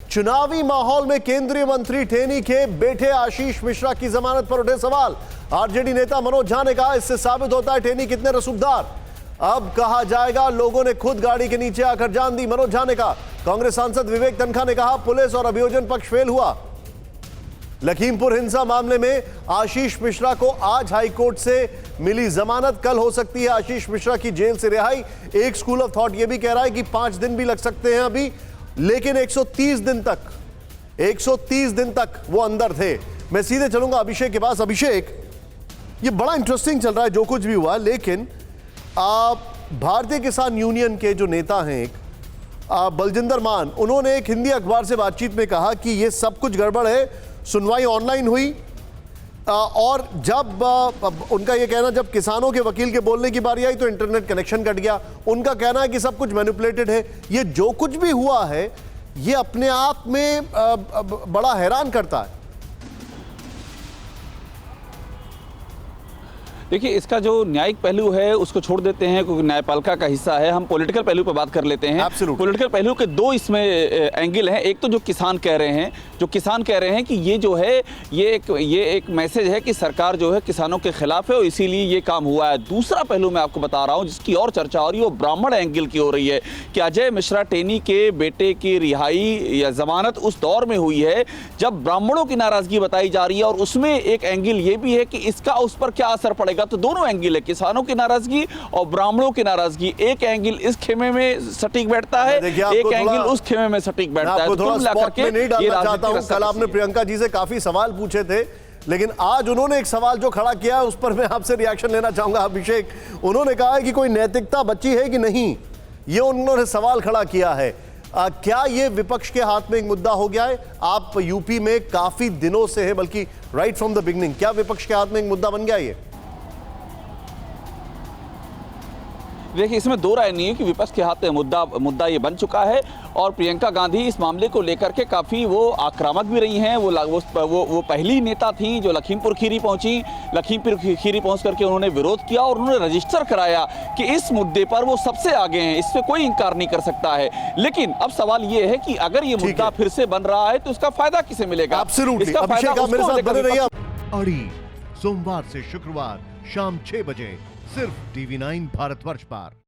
चुनावी माहौल में केंद्रीय मंत्री टेनी के बेटे आशीष मिश्रा की जमानत पर उठे सवाल। आरजेडी नेता मनोज झा ने कहा, इससे साबित होता है टेनी कितने रसूखदार। अब कहा जाएगा लोगों ने खुद गाड़ी के नीचे आकर जान दी। मनोज झा ने कहा। कांग्रेस सांसद विवेक तनखा ने कहा, पुलिस और अभियोजन पक्ष फेल हुआ। लखीमपुर हिंसा मामले में आशीष मिश्रा को आज हाईकोर्ट से मिली जमानत। कल हो सकती है आशीष मिश्रा की जेल से रिहाई। एक स्कूल ऑफ थॉट यह भी कह रहा है कि 5 दिन भी लग सकते हैं अभी, लेकिन 130 दिन तक वो अंदर थे। मैं सीधे चलूंगा अभिषेक के पास। अभिषेक, ये बड़ा इंटरेस्टिंग चल रहा है जो कुछ भी हुआ, लेकिन भारतीय किसान यूनियन के जो नेता हैं बलजिंदर मान, उन्होंने एक हिंदी अखबार से बातचीत में कहा कि ये सब कुछ गड़बड़ है। सुनवाई ऑनलाइन हुई और जब उनका ये कहना, जब किसानों के वकील के बोलने की बारी आई तो इंटरनेट कनेक्शन कट गया। उनका कहना है कि सब कुछ मैनिपुलेटेड है। ये जो कुछ भी हुआ है ये अपने आप में बड़ा हैरान करता है। देखिए, इसका जो न्यायिक पहलू है उसको छोड़ देते हैं क्योंकि न्यायपालिका का हिस्सा है। हम पॉलिटिकल पहलू पर बात कर लेते हैं। पॉलिटिकल पहलू के 2 इसमें एंगल हैं। एक तो जो किसान कह रहे हैं कि ये जो है ये एक मैसेज है कि सरकार जो है किसानों के खिलाफ है और इसीलिए ये काम हुआ है। दूसरा पहलू मैं आपको बता रहा हूँ जिसकी और चर्चा हो रही है, वो ब्राह्मण एंगल की हो रही है कि अजय मिश्रा टेनी के बेटे की रिहाई या जमानत उस दौर में हुई है जब ब्राह्मणों की नाराजगी बताई जा रही है, और उसमें एक एंगल ये भी है कि इसका उस पर क्या असर पड़ेगा। तो दोनों एंगल है, किसानों की नाराजगी और ब्राह्मणों की नाराजगी। एक एंगल इस खेमे में सटीक बैठता है, एक एंगल उस खेमे में सटीक बैठता है। कल आपने प्रियंका जी से काफी सवाल पूछे थे, लेकिन आज उन्होंने एक सवाल जो खड़ा किया है उस पर मैं आपसे रिएक्शन लेना चाहूंगा। अभिषेक, उन्होंने कहा है कि कोई नैतिकता बची है कि नहीं, ये उन्होंने सवाल खड़ा किया है। क्या ये विपक्ष के हाथ में एक मुद्दा हो गया है? आप यूपी में काफी दिनों से है, बल्कि राइट फ्रॉम द बिगिनिंग, क्या विपक्ष के हाथ में एक मुद्दा बन गया ये? देखिए, इसमें 2 राय नहीं है कि विपक्ष के हाथ में मुद्दा ये बन चुका है। और प्रियंका गांधी इस मामले को लेकर के काफ़ी वो आक्रामक भी रही हैं। वो पहली नेता थी जो लखीमपुर खीरी पहुंची। लखीमपुर खीरी पहुंच करके उन्होंने विरोध किया और उन्होंने रजिस्टर कराया कि इस मुद्दे पर वो सबसे आगे हैं, इससे कोई इंकार नहीं कर सकता है। लेकिन अब सवाल ये है कि अगर ये मुद्दा फिर से बन रहा है तो इसका फायदा किसे मिलेगा? इसका फायदा मेरे साथ बने रहिए। अड़ी सोमवार से शुक्रवार शाम 6 बजे सिर्फ TV9 भारतवर्ष पर।